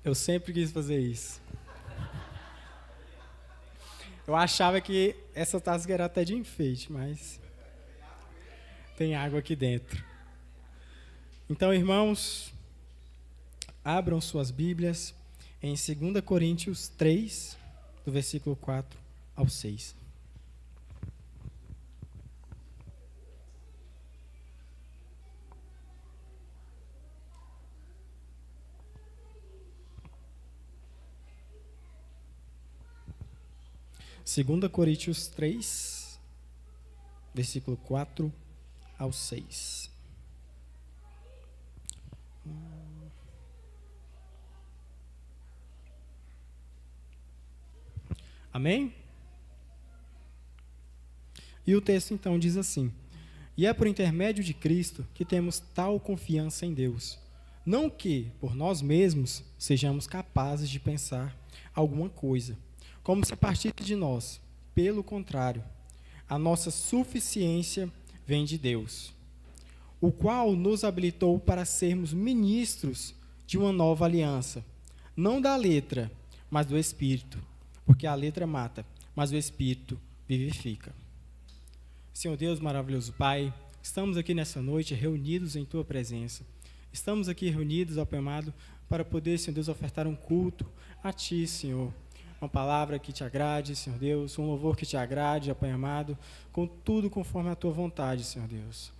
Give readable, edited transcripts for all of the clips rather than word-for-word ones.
Eu sempre quis fazer isso. Eu achava que essa tasca era até de enfeite, mas tem água aqui dentro. Então, irmãos, abram suas Bíblias em 2 Coríntios 3, do versículo 4 ao 6. Segunda Coríntios 3, versículo 4 ao 6. Amém? E o texto então diz assim: E é por intermédio de Cristo que temos tal confiança em Deus. Não que, por nós mesmos, sejamos capazes de pensar alguma coisa, como se partisse de nós. Pelo contrário, a nossa suficiência vem de Deus, o qual nos habilitou para sermos ministros de uma nova aliança, não da letra, mas do Espírito, porque a letra mata, mas o Espírito vivifica. Senhor Deus, maravilhoso Pai, estamos aqui nessa noite reunidos em Tua presença. Estamos aqui reunidos, ó Pai amado, para poder, Senhor Deus, ofertar um culto a Ti, Senhor. Uma palavra que Te agrade, Senhor Deus, um louvor que Te agrade, ó Pai amado, com tudo conforme a Tua vontade, Senhor Deus.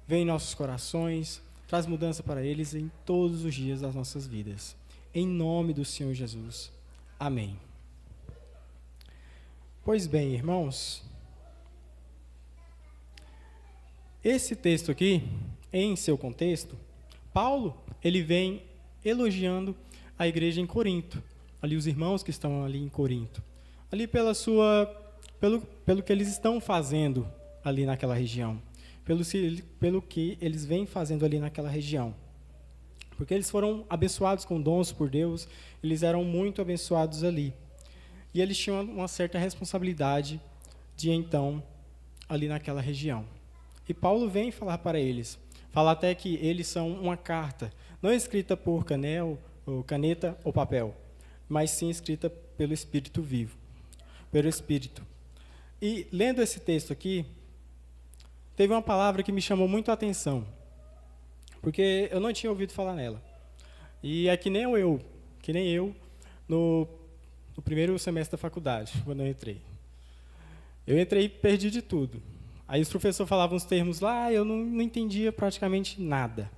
Vem em nossos corações, traz mudança para eles em todos os dias das nossas vidas. Em nome do Senhor Jesus. Amém. Pois bem, irmãos, esse texto aqui, em seu contexto, Paulo, ele vem elogiando a igreja em Corinto, ali os irmãos que estão ali em Corinto, ali pelo que eles estão fazendo ali naquela região, pelo que eles vêm fazendo ali naquela região. Porque eles foram abençoados com dons por Deus, eles eram muito abençoados ali. E eles tinham uma certa responsabilidade de então, ali naquela região. E Paulo vem falar para eles, fala até que eles são uma carta, não escrita por caneta ou papel, mas sim escrita pelo Espírito vivo, pelo Espírito. E lendo esse texto aqui, teve uma palavra que me chamou muito a atenção, porque eu não tinha ouvido falar nela. E é que nem eu no primeiro semestre da faculdade, quando eu entrei. Eu entrei e perdi de tudo. Aí os professores falavam uns termos lá, eu não entendia praticamente nada,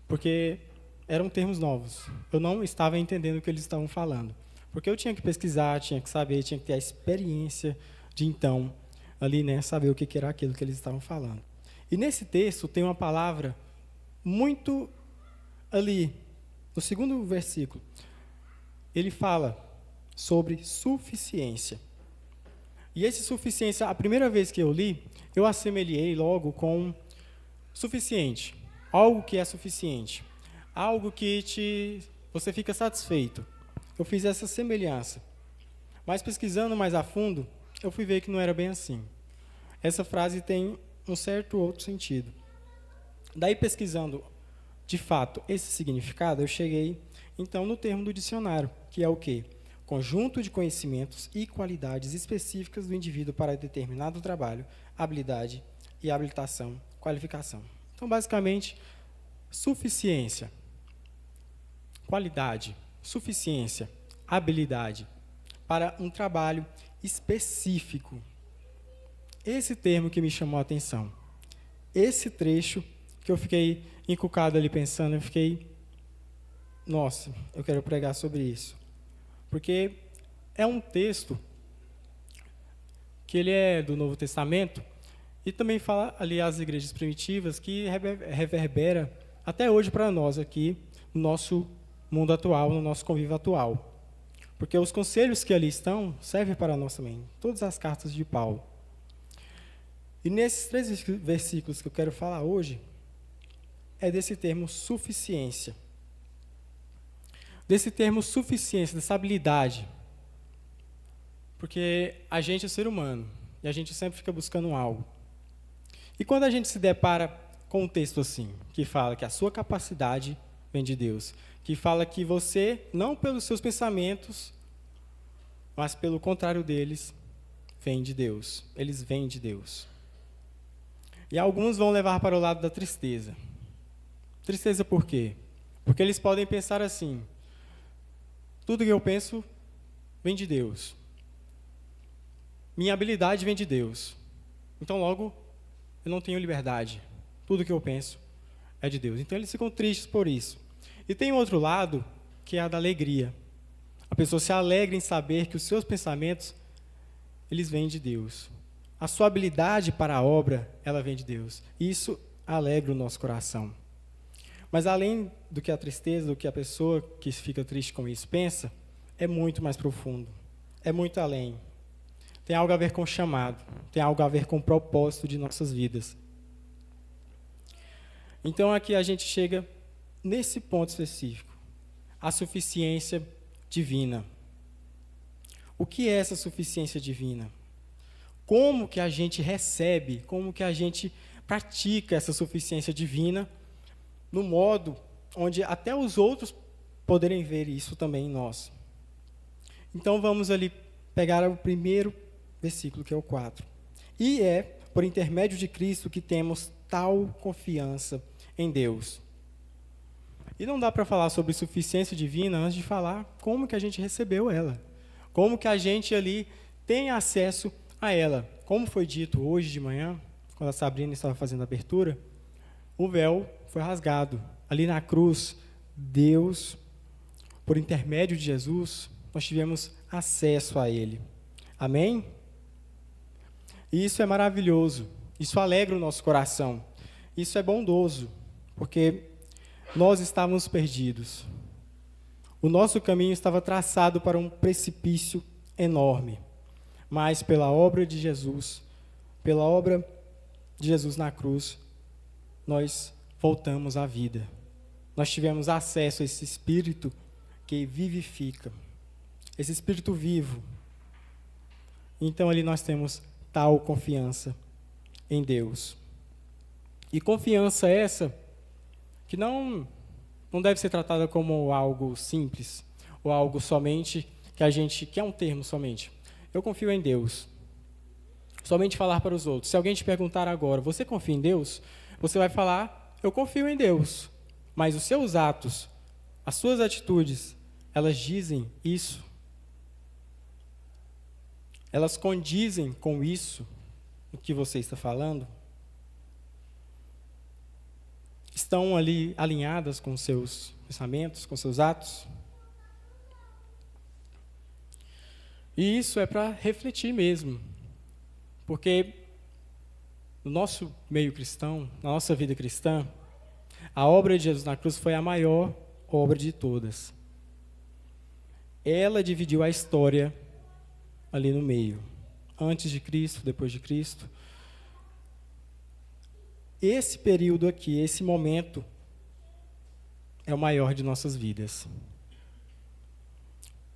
porque eram termos novos. Eu não estava entendendo o que eles estavam falando, porque eu tinha que pesquisar, tinha que saber, tinha que ter a experiência de então, ali, né, saber o que era aquilo que eles estavam falando. E nesse texto tem uma palavra muito ali, no segundo versículo, ele fala sobre suficiência. E essa suficiência, a primeira vez que eu li, eu assemelhei logo com suficiente, algo que é suficiente, algo que você fica satisfeito. Eu fiz essa semelhança. Mas pesquisando mais a fundo, eu fui ver que não era bem assim. Essa frase tem um certo outro sentido. Daí, pesquisando, de fato, esse significado, eu cheguei, então, no termo do dicionário, que é o quê? Conjunto de conhecimentos e qualidades específicas do indivíduo para determinado trabalho, habilidade e habilitação, qualificação. Então, basicamente, suficiência, qualidade, suficiência, habilidade para um trabalho específico. Esse termo que me chamou a atenção. Esse trecho que eu fiquei encucado ali pensando, eu fiquei, nossa, eu quero pregar sobre isso. Porque é um texto que ele é do Novo Testamento e também fala ali as igrejas primitivas que reverbera até hoje para nós aqui no nosso mundo atual, no nosso convívio atual. Porque os conselhos que ali estão servem para nós também, todas as cartas de Paulo. E nesses 3 versículos que eu quero falar hoje, é desse termo suficiência. Desse termo suficiência, dessa habilidade. Porque a gente é ser humano, e a gente sempre fica buscando algo. E quando a gente se depara com um texto assim, que fala que a sua capacidade vem de Deus, que fala que você, não pelos seus pensamentos, mas pelo contrário deles, vem de Deus. Eles vêm de Deus. E alguns vão levar para o lado da tristeza. Tristeza por quê? Porque eles podem pensar assim: tudo que eu penso vem de Deus. Minha habilidade vem de Deus. Então, logo, eu não tenho liberdade. Tudo que eu penso é de Deus. Então, eles ficam tristes por isso. E tem outro lado, que é a da alegria. A pessoa se alegra em saber que os seus pensamentos, eles vêm de Deus. A sua habilidade para a obra, ela vem de Deus. Isso alegra o nosso coração. Mas além do que a tristeza, do que a pessoa que fica triste com isso pensa, é muito mais profundo. É muito além. Tem algo a ver com o chamado. Tem algo a ver com o propósito de nossas vidas. Então aqui a gente chega nesse ponto específico. A suficiência divina. O que é essa suficiência divina? Como que a gente recebe, como que a gente pratica essa suficiência divina no modo onde até os outros poderem ver isso também em nós. Então vamos ali pegar o primeiro versículo, que é o 4. E é por intermédio de Cristo que temos tal confiança em Deus. E não dá para falar sobre suficiência divina antes de falar como que a gente recebeu ela. Como que a gente ali tem acesso a ela. Como foi dito hoje de manhã, quando a Sabrina estava fazendo a abertura, o véu foi rasgado. Ali na cruz, Deus, por intermédio de Jesus, nós tivemos acesso a Ele. Amém? E isso é maravilhoso. Isso alegra o nosso coração. Isso é bondoso, porque nós estávamos perdidos. O nosso caminho estava traçado para um precipício enorme. Mas pela obra de Jesus na cruz, nós voltamos à vida. Nós tivemos acesso a esse Espírito que vivifica. Esse Espírito vivo. Então ali nós temos tal confiança em Deus. E confiança essa que não deve ser tratada como algo simples, ou algo somente que é um termo somente. Eu confio em Deus. Somente falar para os outros. Se alguém te perguntar agora, você confia em Deus? Você vai falar, eu confio em Deus. Mas os seus atos, as suas atitudes, elas dizem isso? Elas condizem com isso, o que você está falando? Estão ali alinhadas com seus pensamentos, com seus atos? E isso é para refletir mesmo. Porque no nosso meio cristão, na nossa vida cristã, a obra de Jesus na cruz foi a maior obra de todas. Ela dividiu a história ali no meio. Antes de Cristo, depois de Cristo. Esse período aqui, esse momento, é o maior de nossas vidas.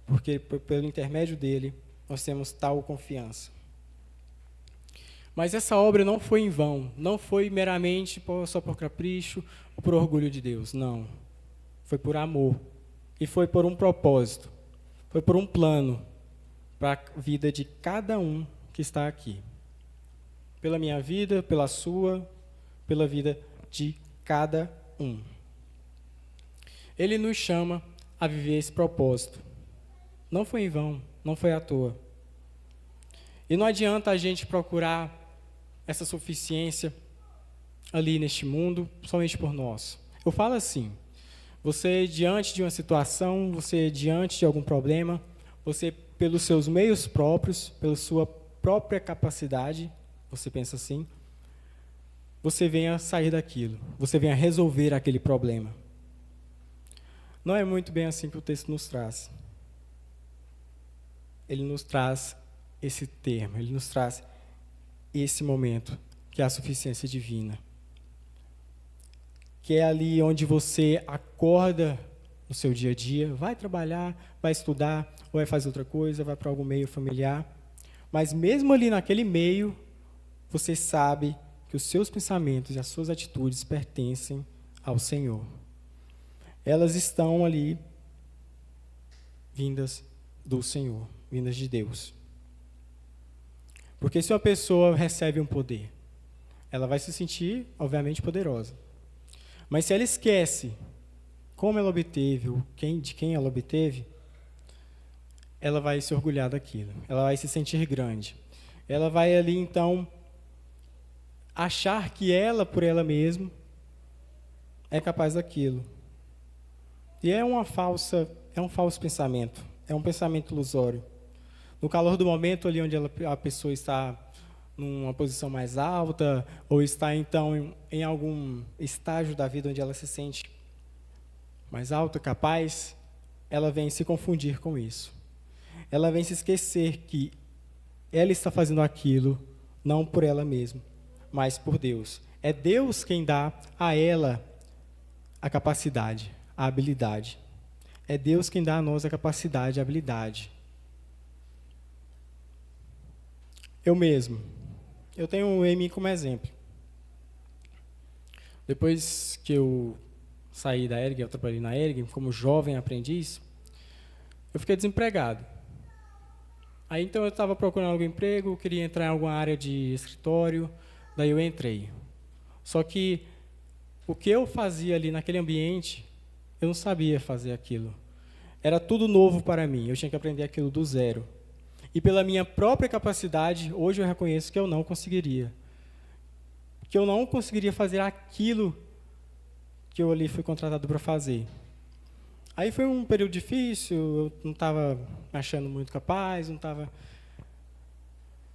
Porque pelo intermédio dele, nós temos tal confiança. Mas essa obra não foi em vão, não foi meramente só por capricho ou por orgulho de Deus, não. Foi por amor. E foi por um propósito. Foi por um plano para a vida de cada um que está aqui. Pela minha vida, pela sua, pela vida de cada um. Ele nos chama a viver esse propósito. Não foi em vão, não foi à toa. E não adianta a gente procurar essa suficiência ali neste mundo, somente por nós. Eu falo assim, você diante de uma situação, você diante de algum problema, você pelos seus meios próprios, pela sua própria capacidade, você pensa assim, você venha sair daquilo, você venha resolver aquele problema. Não é muito bem assim que o texto nos traz. Ele nos traz esse termo, ele nos traz esse momento, que é a suficiência divina. Que é ali onde você acorda no seu dia a dia, vai trabalhar, vai estudar, ou vai fazer outra coisa, vai para algum meio familiar. Mas mesmo ali naquele meio, você sabe que os seus pensamentos e as suas atitudes pertencem ao Senhor. elas estão ali vindas do Senhor, vindas de Deus. Porque se uma pessoa recebe um poder, ela vai se sentir, obviamente, poderosa. Mas se ela esquece como ela obteve, de quem ela obteve, ela vai se orgulhar daquilo. Ela vai se sentir grande. Ela vai ali, então, achar que ela, por ela mesma, é capaz daquilo. E é um falso pensamento. É um pensamento ilusório. No calor do momento, ali onde a pessoa está numa posição mais alta, ou está, então, em algum estágio da vida onde ela se sente mais alta, capaz, ela vem se confundir com isso. Ela vem se esquecer que ela está fazendo aquilo não por ela mesma, mas por Deus. É Deus quem dá a ela a capacidade, a habilidade. É Deus quem dá a nós a capacidade, a habilidade. Eu mesmo. Eu tenho em mim como exemplo. Depois que eu saí da ERG, eu trabalhei na ERG como jovem aprendiz, eu fiquei desempregado. Aí então eu estava procurando algum emprego, queria entrar em alguma área de escritório, daí eu entrei. Só que o que eu fazia ali naquele ambiente, eu não sabia fazer aquilo. Era tudo novo para mim, eu tinha que aprender aquilo do zero. E pela minha própria capacidade, hoje eu reconheço que eu não conseguiria. Que eu não conseguiria fazer aquilo que eu ali fui contratado para fazer. Aí foi um período difícil, eu não estava me achando muito capaz, não estava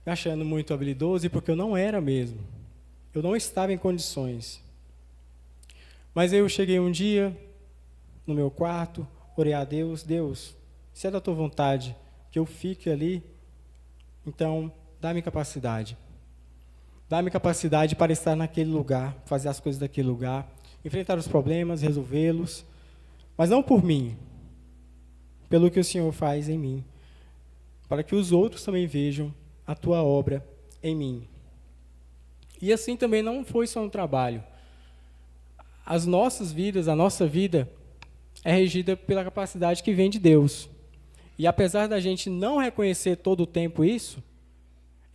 me achando muito habilidoso, porque eu não era mesmo. Eu não estava em condições. Mas eu cheguei um dia no meu quarto, orei a Deus, Deus, se é da tua vontade que eu fique ali, então dá-me capacidade. Dá-me capacidade para estar naquele lugar, fazer as coisas daquele lugar, enfrentar os problemas, resolvê-los, mas não por mim, pelo que o Senhor faz em mim, para que os outros também vejam a tua obra em mim. E assim também não foi só no trabalho. As nossas vidas, a nossa vida é regida pela capacidade que vem de Deus. E apesar da gente não reconhecer todo o tempo isso,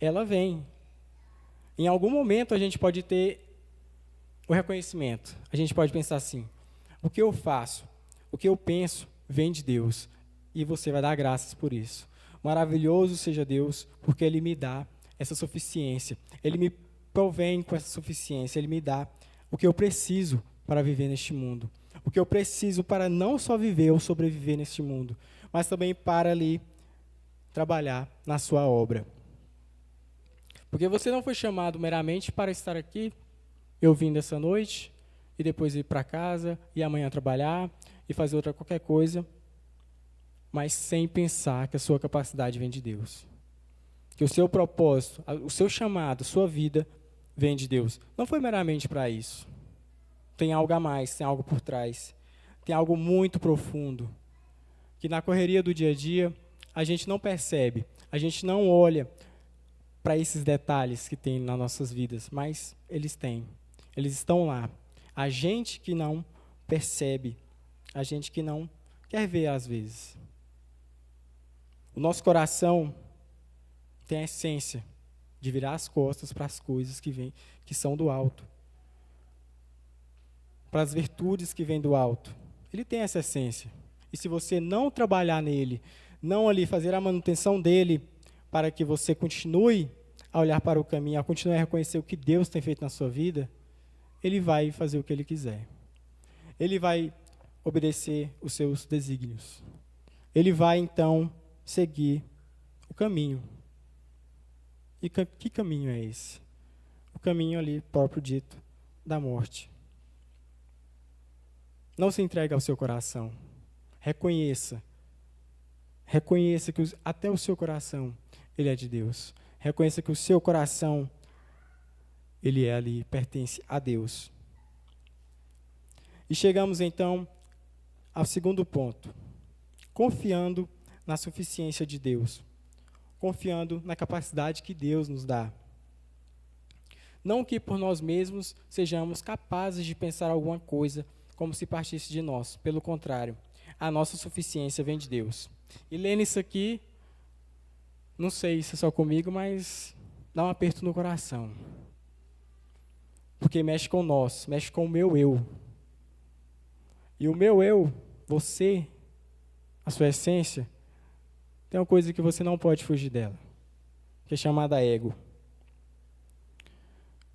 ela vem. Em algum momento a gente pode ter o reconhecimento. A gente pode pensar assim: o que eu faço, o que eu penso, vem de Deus. E você vai dar graças por isso. Maravilhoso seja Deus, porque Ele me dá essa suficiência. Ele me provém com essa suficiência. Ele me dá o que eu preciso para viver neste mundo. O que eu preciso para não só viver ou sobreviver neste mundo, mas também para ali trabalhar na sua obra. Porque você não foi chamado meramente para estar aqui, eu vim dessa noite, e depois ir para casa, e amanhã trabalhar, e fazer outra qualquer coisa, mas sem pensar que a sua capacidade vem de Deus. Que o seu propósito, o seu chamado, a sua vida, vem de Deus. Não foi meramente para isso. Tem algo a mais, tem algo por trás. Tem algo muito profundo, que na correria do dia a dia, a gente não percebe, a gente não olha para esses detalhes que tem nas nossas vidas, mas eles têm, eles estão lá. A gente que não percebe, a gente que não quer ver às vezes. O nosso coração tem a essência de virar as costas para as coisas que são do alto, para as virtudes que vêm do alto. Ele tem essa essência. E se você não trabalhar nele, não ali fazer a manutenção dele, para que você continue a olhar para o caminho, a continuar a reconhecer o que Deus tem feito na sua vida, ele vai fazer o que ele quiser. Ele vai obedecer os seus desígnios. Ele vai, então, seguir o caminho. E que caminho é esse? O caminho ali, próprio dito, da morte. Não se entregue ao seu coração. Reconheça. Reconheça que até o seu coração, ele é de Deus. Reconheça que o seu coração, ele é ali, pertence a Deus. E chegamos, então, ao segundo ponto. Confiando na suficiência de Deus. Confiando na capacidade que Deus nos dá. Não que por nós mesmos sejamos capazes de pensar alguma coisa, como se partisse de nós. Pelo contrário, a nossa suficiência vem de Deus. E lendo isso aqui, não sei se é só comigo, mas dá um aperto no coração. Porque mexe com nós, mexe com o meu eu. E o meu eu, você, a sua essência, tem uma coisa que você não pode fugir dela, que é chamada ego.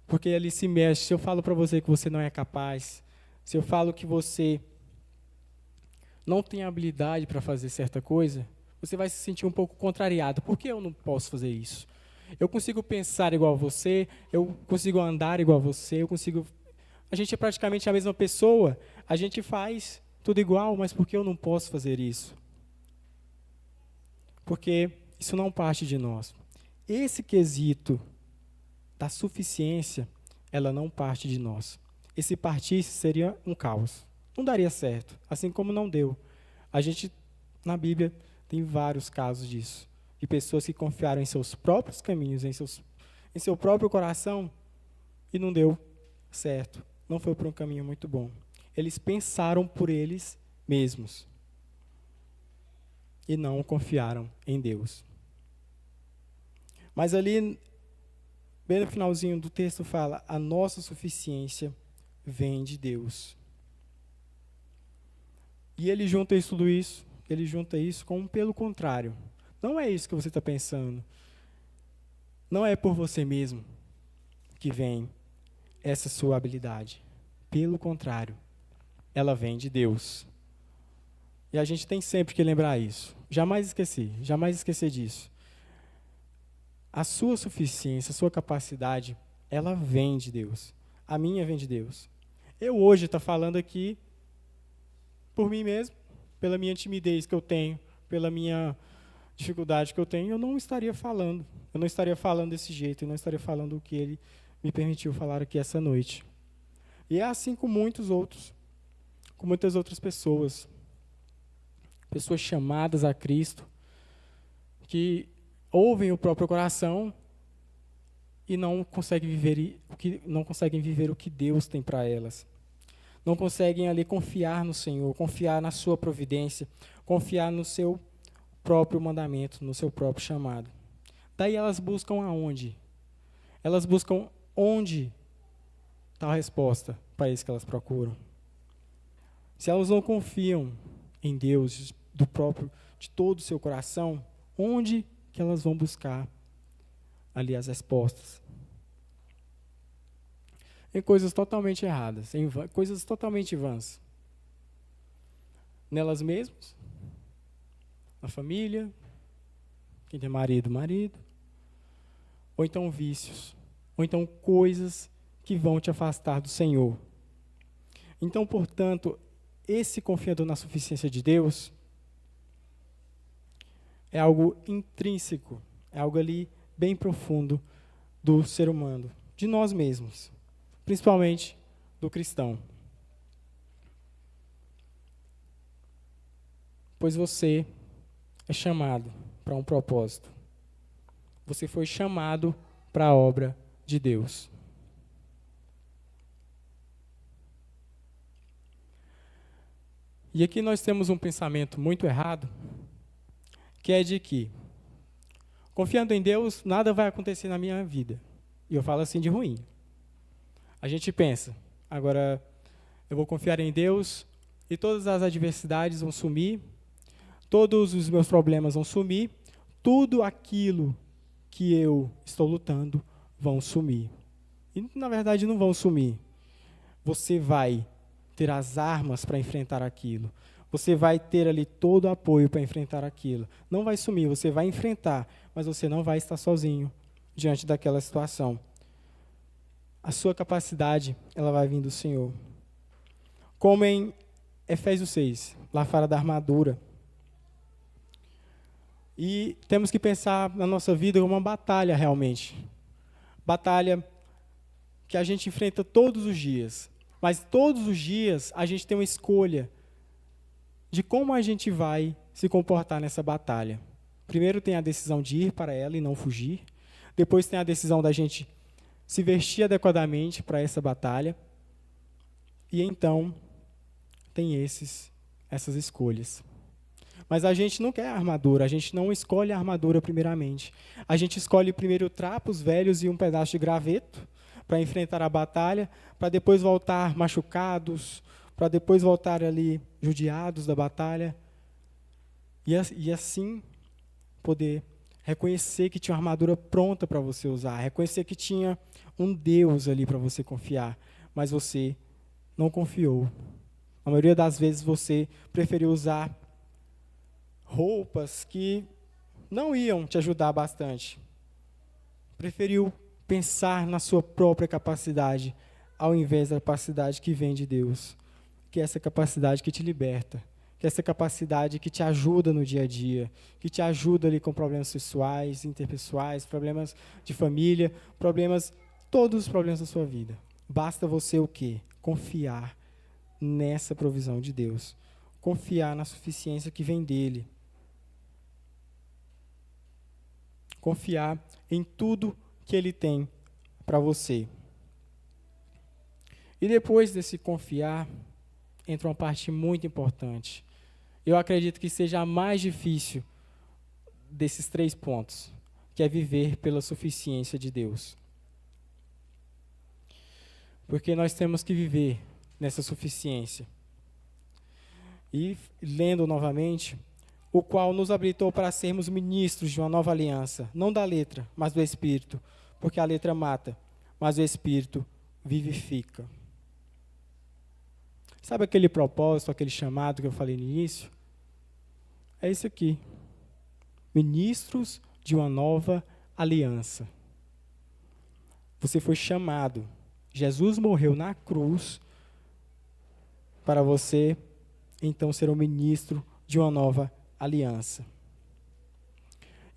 Porque ele se mexe. Se eu falo para você que você não é capaz, se eu falo que você não tem habilidade para fazer certa coisa, você vai se sentir um pouco contrariado. Por que eu não posso fazer isso? Eu consigo pensar igual a você, eu consigo andar igual a você, a gente é praticamente a mesma pessoa, a gente faz tudo igual, mas por que eu não posso fazer isso? Porque isso não parte de nós. Esse quesito da suficiência, ela não parte de nós. E se partisse, seria um caos. Não daria certo, assim como não deu. A gente, na Bíblia, tem vários casos disso. De pessoas que confiaram em seus próprios caminhos, em seu próprio coração, e não deu certo. Não foi por um caminho muito bom. Eles pensaram por eles mesmos. E não confiaram em Deus. Mas ali, bem no finalzinho do texto, fala: a nossa suficiência vem de Deus. E ele junta isso com um pelo contrário. Não é isso que você está pensando. Não é por você mesmo que vem essa sua habilidade. Pelo contrário, ela vem de Deus. E a gente tem sempre que lembrar isso. Jamais esquecer disso. A sua suficiência, a sua capacidade, ela vem de Deus. A minha vem de Deus. Eu hoje estou falando aqui por mim mesmo, pela minha timidez que eu tenho, pela minha dificuldade que eu tenho, eu não estaria falando. Eu não estaria falando desse jeito, eu não estaria falando o que ele me permitiu falar aqui essa noite. E é assim com muitas outras pessoas. Pessoas chamadas a Cristo, que ouvem o próprio coração e não conseguem viver o que Deus tem para elas. Não conseguem ali confiar no Senhor, confiar na sua providência, confiar no seu próprio mandamento, no seu próprio chamado. Daí elas buscam aonde? Elas buscam onde está a resposta para isso que elas procuram. Se elas não confiam em Deus de todo o seu coração, onde que elas vão buscar ali as respostas? Em coisas totalmente erradas, coisas totalmente vãs. Nelas mesmas, na família, quem tem marido, ou então vícios, ou então coisas que vão te afastar do Senhor. Então, portanto, esse confiando na suficiência de Deus é algo intrínseco, é algo ali bem profundo do ser humano, de nós mesmos, principalmente do cristão. Pois você é chamado para um propósito. Você foi chamado para a obra de Deus. E aqui nós temos um pensamento muito errado, que é de que, confiando em Deus, nada vai acontecer na minha vida. E eu falo assim de ruim. A gente pensa, agora eu vou confiar em Deus e todas as adversidades vão sumir, todos os meus problemas vão sumir, tudo aquilo que eu estou lutando vão sumir. E, na verdade, não vão sumir. Você vai ter as armas para enfrentar aquilo. Você vai ter ali todo o apoio para enfrentar aquilo. Não vai sumir, você vai enfrentar, mas você não vai estar sozinho diante daquela situação. A sua capacidade, ela vai vir do Senhor. Como em Efésios 6, lá fala da armadura. E temos que pensar na nossa vida como uma batalha realmente. Batalha que a gente enfrenta todos os dias. Mas todos os dias a gente tem uma escolha de como a gente vai se comportar nessa batalha. Primeiro tem a decisão de ir para ela e não fugir. Depois tem a decisão da gente se vestir adequadamente para essa batalha. E então tem essas escolhas. Mas a gente não quer a armadura, a gente não escolhe a armadura primeiramente. A gente escolhe primeiro trapos velhos e um pedaço de graveto para enfrentar a batalha, para depois voltar machucados, para depois voltar ali judiados da batalha. E assim poder reconhecer que tinha uma armadura pronta para você usar, reconhecer que tinha um Deus ali para você confiar, mas você não confiou. A maioria das vezes você preferiu usar roupas que não iam te ajudar bastante. Preferiu pensar na sua própria capacidade, ao invés da capacidade que vem de Deus, que é essa capacidade que te liberta, que é essa capacidade que te ajuda no dia a dia, que te ajuda ali com problemas sexuais, interpessoais, problemas de família, todos os problemas da sua vida. Basta você o quê? Confiar nessa provisão de Deus. Confiar na suficiência que vem dele. Confiar em tudo que ele tem para você. E depois desse confiar, entra uma parte muito importante. Eu acredito que seja a mais difícil desses 3 pontos, que é viver pela suficiência de Deus. Porque nós temos que viver nessa suficiência. E, lendo novamente, o qual nos habilitou para sermos ministros de uma nova aliança, não da letra, mas do Espírito, porque a letra mata, mas o Espírito vivifica. Sabe aquele propósito, aquele chamado que eu falei no início? É isso aqui. Ministros de uma nova aliança. Você foi chamado. Jesus morreu na cruz para você, então, ser um ministro de uma nova aliança.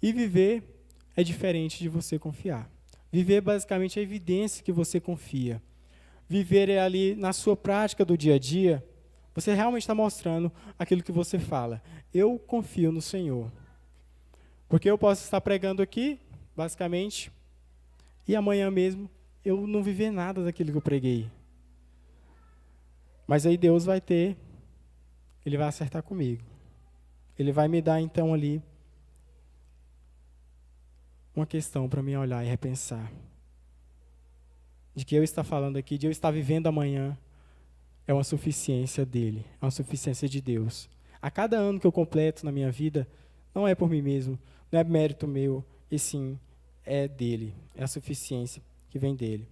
E viver é diferente de você confiar. Viver, basicamente, é a evidência que você confia. Viver é ali, na sua prática do dia a dia, você realmente está mostrando aquilo que você fala. Eu confio no Senhor. Porque eu posso estar pregando aqui, basicamente, e amanhã mesmo eu não viver nada daquilo que eu preguei. Mas aí Deus Ele vai acertar comigo. Ele vai me dar, então, ali, uma questão para mim olhar e repensar. De que eu estar falando aqui, de eu estar vivendo amanhã, é uma suficiência dele, é uma suficiência de Deus. A cada ano que eu completo na minha vida, não é por mim mesmo, não é mérito meu, e sim é dele, é a suficiência que vem dele.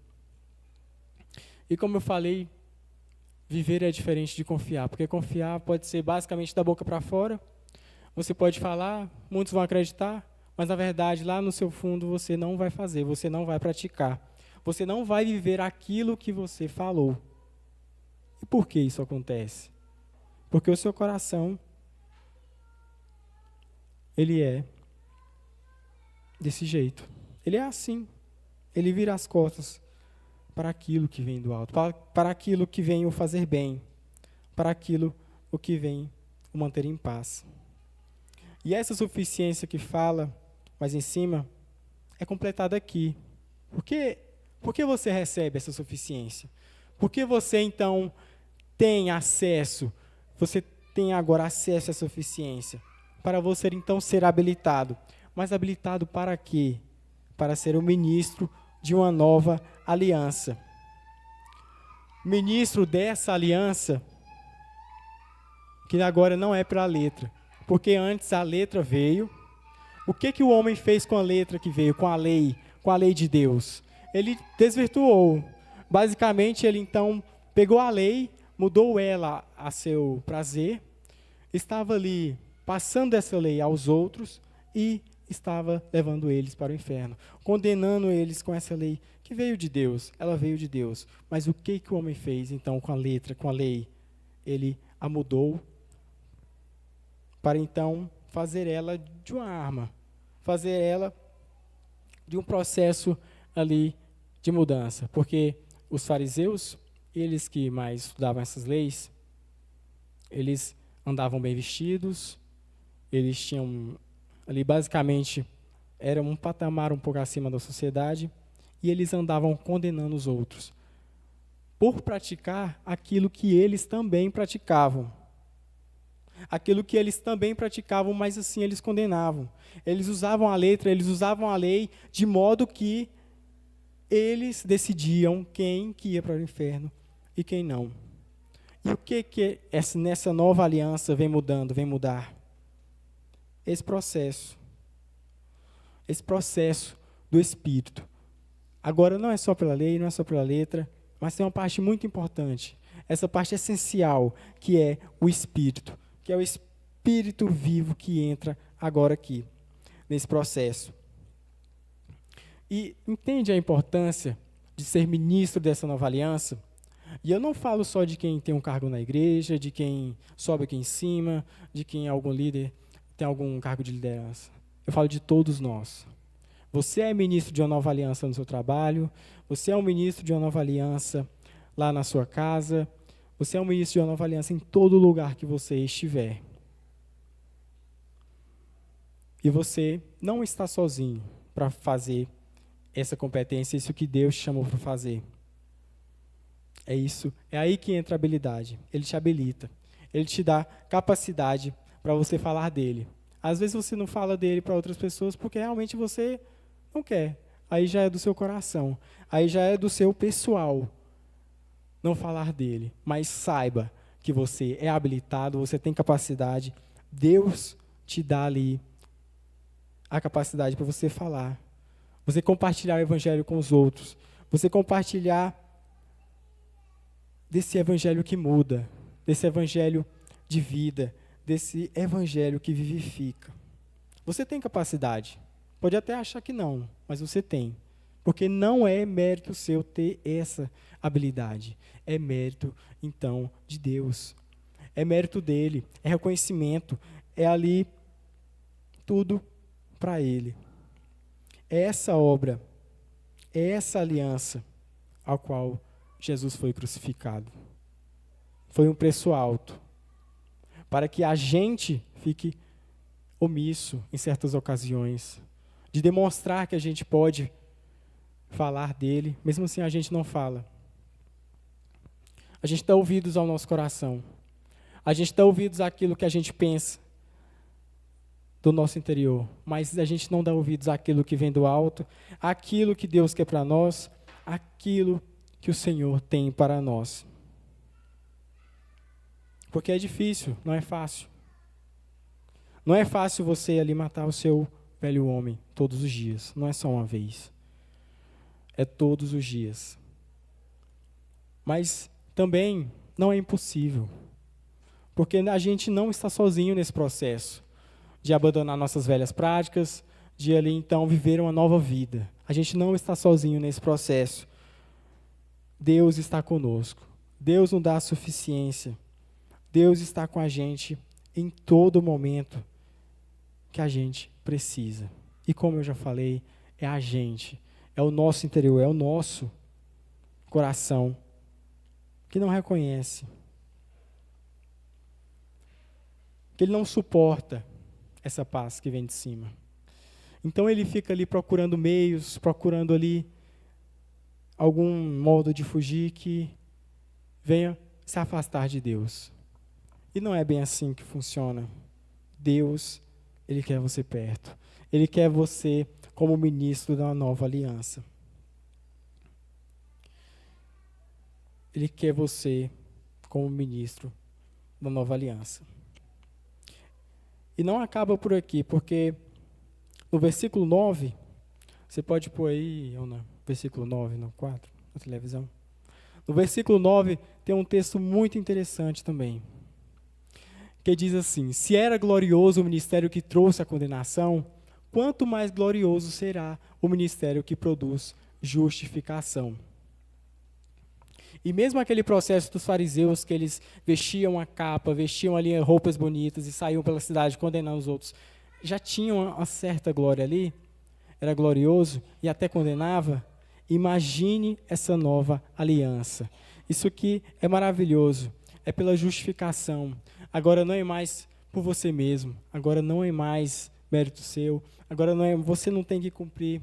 E como eu falei, viver é diferente de confiar, porque confiar pode ser basicamente da boca para fora, você pode falar, muitos vão acreditar, mas na verdade lá no seu fundo você não vai fazer, você não vai praticar, você não vai viver aquilo que você falou. E por que isso acontece? Porque o seu coração, ele é desse jeito. Ele é assim. Ele vira as costas para aquilo que vem do alto, para aquilo que vem o fazer bem, para aquilo o que vem o manter em paz. E essa suficiência que fala mais em cima é completada aqui. Por que você recebe essa suficiência? Por que você, então, tem acesso, você tem agora acesso à suficiência? Para você, então, ser habilitado. Mas habilitado para quê? Para ser o ministro de uma nova aliança. Ministro dessa aliança, que agora não é para a letra. Porque antes a letra veio. O que o homem fez com a letra que veio? Com a lei de Deus? Ele desvirtuou. Basicamente, ele então pegou a lei, mudou ela a seu prazer, estava ali passando essa lei aos outros e estava levando eles para o inferno, condenando eles com essa lei que veio de Deus. Ela veio de Deus. Mas o que o homem fez então com a letra, com a lei? Ele a mudou para então fazer ela de uma arma, fazer ela de um processo ali de mudança. Porque os fariseus, eles que mais estudavam essas leis, eles andavam bem vestidos, eles tinham ali basicamente, era um patamar um pouco acima da sociedade, e eles andavam condenando os outros. por praticar aquilo que eles também praticavam. Aquilo que eles também praticavam, mas assim eles condenavam. Eles usavam a letra, eles usavam a lei de modo que eles decidiam quem que ia para o inferno e quem não. E o que nessa nova aliança vem mudando, vem mudar? Esse processo do Espírito. Agora não é só pela lei, não é só pela letra, mas tem uma parte muito importante, essa parte essencial, que é o Espírito, que é o Espírito vivo que entra agora aqui, nesse processo. E entende a importância de ser ministro dessa nova aliança? E eu não falo só de quem tem um cargo na igreja, de quem sobe aqui em cima, de quem é algum líder, tem algum cargo de liderança. Eu falo de todos nós. Você é ministro de uma nova aliança no seu trabalho, você é um ministro de uma nova aliança lá na sua casa, você é um ministro de uma nova aliança em todo lugar que você estiver. E você não está sozinho para fazer essa competência, isso que Deus te chamou para fazer. É isso, é aí que entra a habilidade. Ele te habilita, ele te dá capacidade para você falar dele. Às vezes você não fala dele para outras pessoas porque realmente você não quer. Aí já é do seu coração, aí já é do seu pessoal não falar dele. Mas saiba que você é habilitado, você tem capacidade, Deus te dá ali a capacidade para você falar. Você compartilhar o evangelho com os outros, você compartilhar desse evangelho que muda, desse evangelho de vida, desse evangelho que vivifica. Você tem capacidade. Pode até achar que não, mas você tem. Porque não é mérito seu ter essa habilidade. É mérito, então, de Deus. É mérito dele, é reconhecimento, é ali tudo para ele. É essa obra, é essa aliança ao qual Jesus foi crucificado. Foi um preço alto, para que a gente fique omisso em certas ocasiões, de demonstrar que a gente pode falar dele, mesmo assim a gente não fala. A gente dá ouvidos ao nosso coração, a gente dá ouvidos àquilo que a gente pensa do nosso interior, mas a gente não dá ouvidos àquilo que vem do alto, àquilo que Deus quer para nós, aquilo que o Senhor tem para nós. Porque é difícil, não é fácil. Não é fácil você ali matar o seu velho homem todos os dias. Não é só uma vez. É todos os dias. Mas também não é impossível. Porque a gente não está sozinho nesse processo de abandonar nossas velhas práticas, de ali então viver uma nova vida. A gente não está sozinho nesse processo. Deus está conosco. Deus nos dá a suficiência. Deus está com a gente em todo momento que a gente precisa. E como eu já falei, é a gente, é o nosso interior, é o nosso coração que não reconhece, que ele não suporta essa paz que vem de cima. Então ele fica ali procurando meios, procurando ali algum modo de fugir que venha se afastar de Deus. E não é bem assim que funciona. Deus, ele quer você perto. Ele quer você como ministro da nova aliança. Ele quer você como ministro da nova aliança. E não acaba por aqui, porque no versículo 9, você pode pôr aí, ou não, versículo 9, no 4, na televisão. No versículo 9 tem um texto muito interessante também, que diz assim: se era glorioso o ministério que trouxe a condenação, quanto mais glorioso será o ministério que produz justificação. E mesmo aquele processo dos fariseus, que eles vestiam a capa, vestiam ali roupas bonitas e saíam pela cidade condenando os outros, já tinham uma certa glória ali, era glorioso e até condenava. Imagine essa nova aliança. Isso aqui é maravilhoso, é pela justificação. Agora não é mais por você mesmo, agora não é mais mérito seu, agora não é, você não tem que cumprir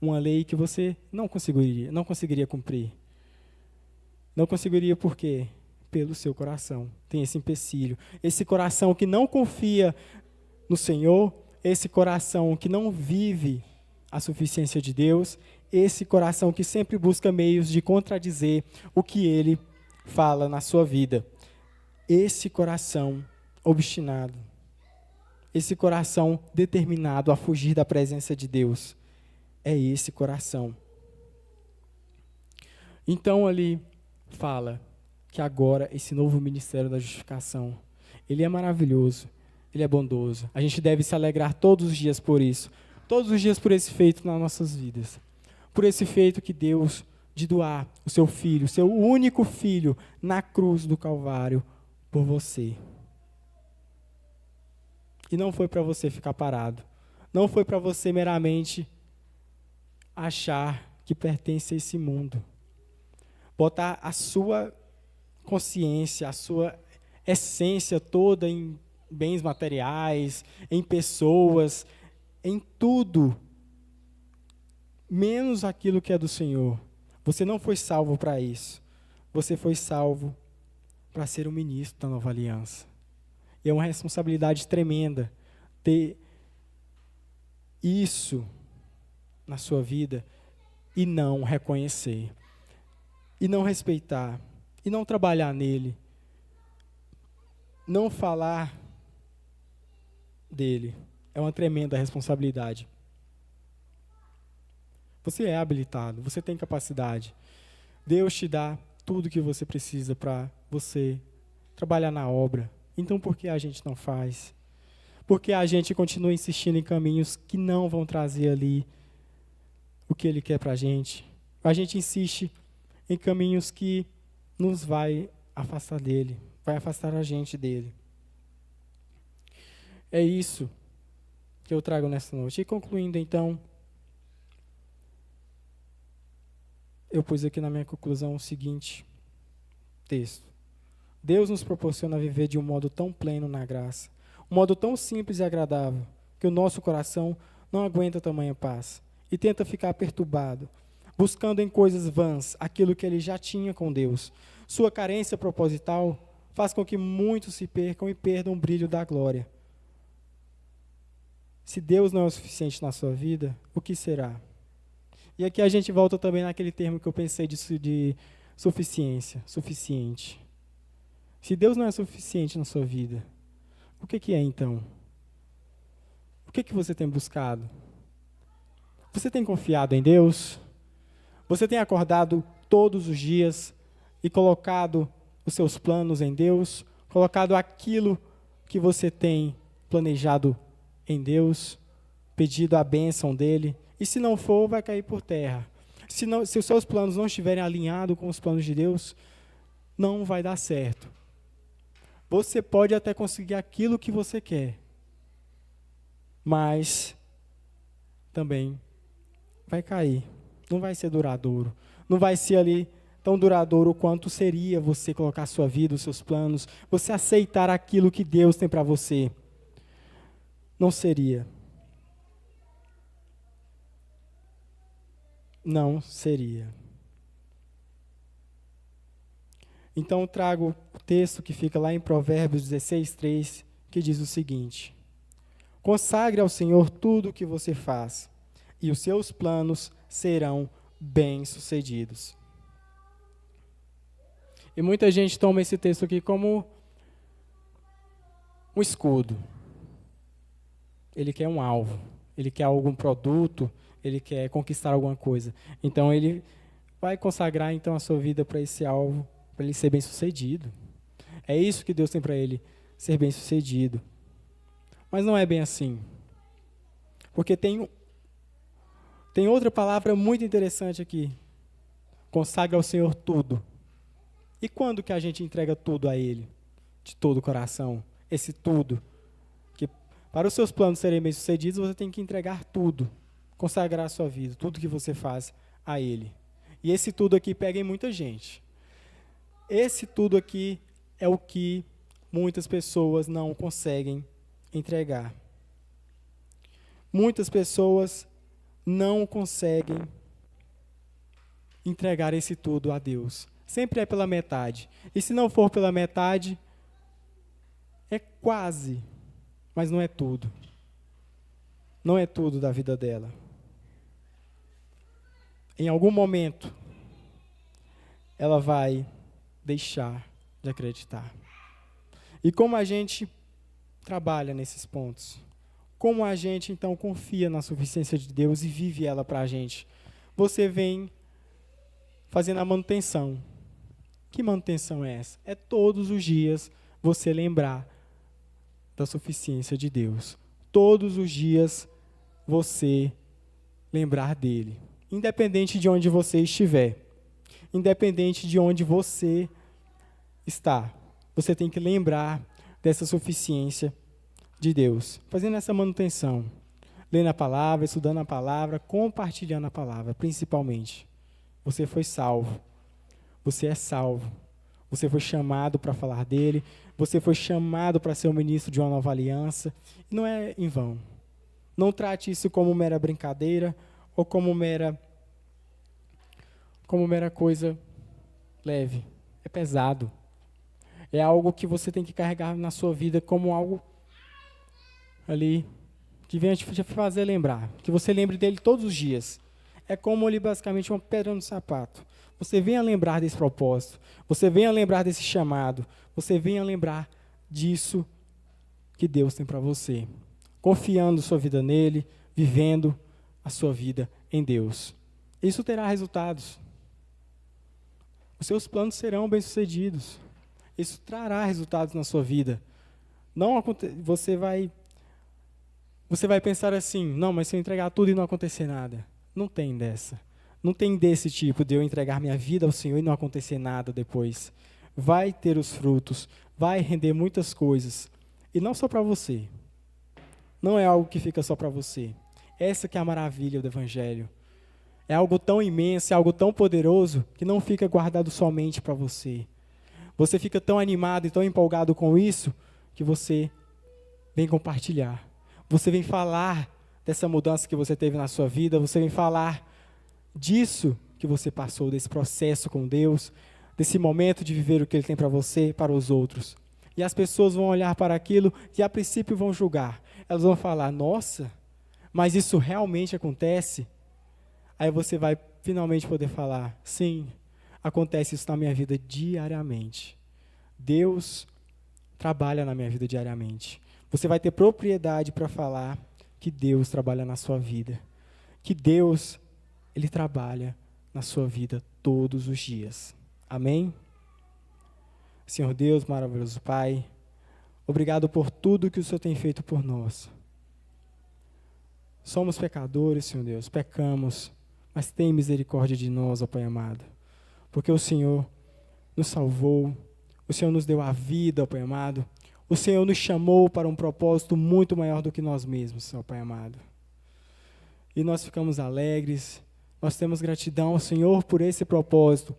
uma lei que você não conseguiria cumprir. Não conseguiria por quê? Pelo seu coração. Tem esse empecilho. Esse coração que não confia no Senhor, esse coração que não vive a suficiência de Deus, esse coração que sempre busca meios de contradizer o que Ele fala na sua vida. Esse coração obstinado, esse coração determinado a fugir da presença de Deus, é esse coração. Então ali fala que agora esse novo ministério da justificação, ele é maravilhoso, ele é bondoso. A gente deve se alegrar todos os dias por isso, todos os dias por esse feito nas nossas vidas, por esse feito que Deus, de doar o seu filho, o seu único filho, na cruz do Calvário, por você. E não foi para você ficar parado, não foi para você meramente achar que pertence a esse mundo, botar a sua consciência, a sua essência toda em bens materiais, em pessoas, em tudo, menos aquilo que é do Senhor. Você não foi salvo para isso. Você foi salvo para ser um ministro da nova aliança. E é uma responsabilidade tremenda ter isso na sua vida e não reconhecer, e não respeitar, e não trabalhar nele, não falar dele. É uma tremenda responsabilidade. Você é habilitado, você tem capacidade. Deus te dá tudo que você precisa para você trabalhar na obra. Então por que a gente não faz? Por que a gente continua insistindo em caminhos que não vão trazer ali o que Ele quer para a gente? A gente insiste em caminhos que nos vai afastar dele, vai afastar a gente dele. É isso que eu trago nessa noite. E concluindo então, eu pus aqui na minha conclusão o seguinte texto. Deus nos proporciona viver de um modo tão pleno na graça, um modo tão simples e agradável, que o nosso coração não aguenta tamanha paz e tenta ficar perturbado, buscando em coisas vãs aquilo que ele já tinha com Deus. Sua carência proposital faz com que muitos se percam e perdam o brilho da glória. Se Deus não é o suficiente na sua vida, o que será? E aqui a gente volta também naquele termo que eu pensei de suficiência, suficiente. Se Deus não é suficiente na sua vida, o que é então? O que você tem buscado? Você tem confiado em Deus? Você tem acordado todos os dias e colocado os seus planos em Deus? Colocado aquilo que você tem planejado em Deus? Pedido a bênção dele? E se não for, vai cair por terra. Se os seus planos não estiverem alinhados com os planos de Deus, não vai dar certo. Você pode até conseguir aquilo que você quer, mas também vai cair. Não vai ser duradouro. Não vai ser ali tão duradouro quanto seria você colocar a sua vida, os seus planos, você aceitar aquilo que Deus tem para você. Não seria. Não seria. Então trago o texto que fica lá em Provérbios 16:3, que diz o seguinte: consagre ao Senhor tudo o que você faz, e os seus planos serão bem-sucedidos. E muita gente toma esse texto aqui como um escudo. Ele quer um alvo, ele quer algum produto, ele quer conquistar alguma coisa. Então ele vai consagrar então a sua vida para esse alvo, para ele ser bem-sucedido. É isso que Deus tem para ele, ser bem-sucedido. Mas não é bem assim. Porque tem outra palavra muito interessante aqui. Consagra ao Senhor tudo. E quando que a gente entrega tudo a Ele? De todo o coração. Esse tudo. Que para os seus planos serem bem-sucedidos, você tem que entregar tudo. Consagrar a sua vida, tudo que você faz a Ele. E esse tudo aqui pega em muita gente. Esse tudo aqui é o que muitas pessoas não conseguem entregar. Muitas pessoas não conseguem entregar esse tudo a Deus, Sempre é pela metade. E se não for pela metade, é quase, mas não é tudo. Não é tudo da vida dela. Em algum momento, ela vai deixar de acreditar. E como a gente trabalha nesses pontos? Como a gente, então, confia na suficiência de Deus e vive ela para a gente? Você vem fazendo a manutenção. Que manutenção é essa? É todos os dias você lembrar da suficiência de Deus. Todos os dias você lembrar dele. Independente de onde você estiver. Independente de onde você está. Você tem que lembrar dessa suficiência de Deus. Fazendo essa manutenção. Lendo a palavra, estudando a palavra, compartilhando a palavra, principalmente. Você foi salvo. Você é salvo. Você foi chamado para falar dele. Você foi chamado para ser o ministro de uma nova aliança. E não é em vão. Não trate isso como mera brincadeira ou como mera coisa leve. É pesado. É algo que você tem que carregar na sua vida como algo ali que venha te fazer lembrar. Que você lembre dele todos os dias. É como ali basicamente uma pedra no sapato. Você venha lembrar desse propósito. Você venha lembrar desse chamado. Você venha lembrar disso que Deus tem para você. Confiando sua vida nele, vivendo a sua vida em Deus. Isso terá resultados. Os seus planos serão bem-sucedidos. Isso trará resultados na sua vida. Não você vai pensar assim, não, mas se eu entregar tudo e não acontecer nada. Não tem dessa. Não tem desse tipo de eu entregar minha vida ao Senhor e não acontecer nada depois. Vai ter os frutos, vai render muitas coisas. E não só para você. Não é algo que fica só para você. Essa que é a maravilha do Evangelho. É algo tão imenso, é algo tão poderoso, que não fica guardado somente para você. Você fica tão animado e tão empolgado com isso, que você vem compartilhar. Você vem falar dessa mudança que você teve na sua vida, você vem falar disso que você passou, desse processo com Deus, desse momento de viver o que Ele tem para você e para os outros. E as pessoas vão olhar para aquilo e a princípio vão julgar. Elas vão falar, nossa, mas isso realmente acontece? Aí você vai finalmente poder falar, sim, acontece isso na minha vida diariamente. Deus trabalha na minha vida diariamente. Você vai ter propriedade para falar que Deus trabalha na sua vida. Que Deus, Ele trabalha na sua vida todos os dias. Amém? Senhor Deus, maravilhoso Pai, obrigado por tudo que o Senhor tem feito por nós. Somos pecadores, Senhor Deus, pecamos, mas tem misericórdia de nós, ó Pai amado. Porque o Senhor nos salvou, o Senhor nos deu a vida, ó Pai amado. O Senhor nos chamou para um propósito muito maior do que nós mesmos, ó Pai amado. E nós ficamos alegres, nós temos gratidão ao Senhor por esse propósito.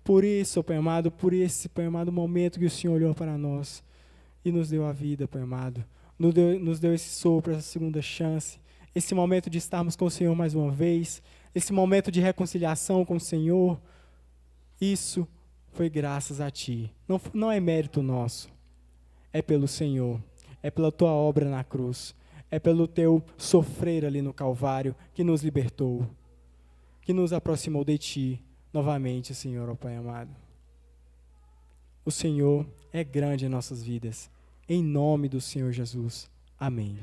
Por isso, ó Pai amado, por esse, Pai amado, momento que o Senhor olhou para nós e nos deu a vida, Pai amado. Nos deu esse sopro, essa segunda chance, esse momento de estarmos com o Senhor mais uma vez, esse momento de reconciliação com o Senhor. Isso foi graças a Ti. Não é mérito nosso. É pelo Senhor. É pela Tua obra na cruz. É pelo Teu sofrer ali no Calvário que nos libertou. Que nos aproximou de Ti novamente, Senhor, ó Pai amado. O Senhor é grande em nossas vidas. Em nome do Senhor Jesus. Amém.